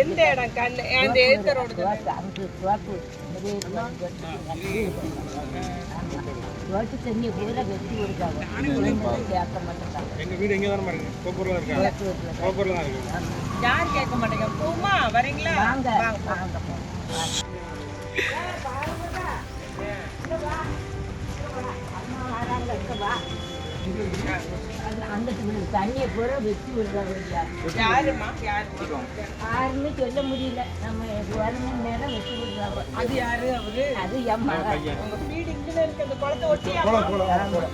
எந்த இடம் கண்ணு அந்த எழுத்த ரோடு தண்ணி பூரா வெட்டி கொடுக்காங்க. கேட்க மாட்டேங்கிறாங்க. எங்க வீடு எங்க தான் இருக்கு, கோப்பூர்ல இருக்காங்க. கோப்பூர்ல தான் இருக்கு. யார் கேட்க மாட்டேங்க. போமா வரீங்களா? வாங்க வாங்க. அந்த தண்ணியை பூரா வெட்டி விடுறாங்க. யாருன்னு சொல்ல முடியல. நம்ம 1 மணி நேரம் வெட்டி விடுறாங்க. அது யாரு அவரு? அது எம்மா. உங்க வீடு இங்க இருக்கு, அந்த குளத்தை ஒட்டி.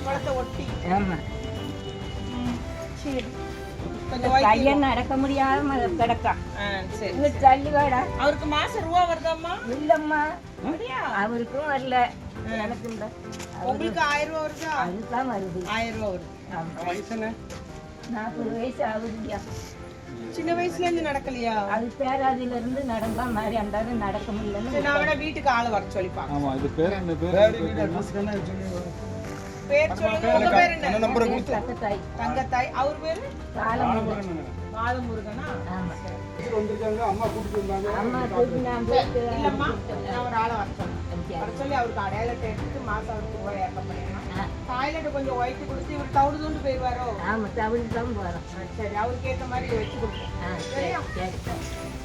குளத்தை ஒட்டி. ஆமா. சரி. கையை நடக்க முடியாம கிடக்கான். சரி. தள்ளி வாடா. அவருக்கு மாசம் ரூபா வருதாம்மா? இல்லம்மா, அவருக்கும் வரல. எனக்கு இல்ல. உங்களுக்கு 1000 ரூபா வருதா? அதுதான் வருது. 1000 ரூபா வருது. வயசு என்ன? 40 வயசு ஆகுதுயா. சின்ன வயசுல இருந்து நடக்கலையா? அது பேராதில இருந்து நடந்தா மாதிரி அண்டாவது நடக்க முடியலன்னு. நான் வேணா வீட்டுக்கு ஆளை வர சொல்லிப்பா. ஆமா, இது பேர் என்ன? பேர் வீடு அட்ரஸ் என்ன சொல்லுங்க. பேர் சொல்லுங்க. உங்க பேர் என்ன? நம்பர் கொடுத்து. தங்கத்தாய். தங்கத்தாய். அவர் பேரு பாலமுருகன். பாலமுருகனா? ஆமா. வந்திருக்காங்க, அம்மா கூட்டிட்டு வந்தாங்க. அம்மா கூட்டி நான் போயிட்டு இல்லம்மா, நான் ஒரு ஆளை வர சொன்னேன். வர சொல்லி அவருக்கு அடையாளத்தை எடுத்து மாசம் அவருக்கு ரூபாய் ஏற்பாடு பண்ணிடணும். டாய்லெட் கொஞ்சம் ஒயிட் கொடுத்து இவர் தவிடு தூண்டு போயிடுவாரோ? ஆமா, தவிடு தான் போறோம். சரி, அவருக்கு ஏற்ற மாதிரி வச்சு கொடுப்போம். சரி.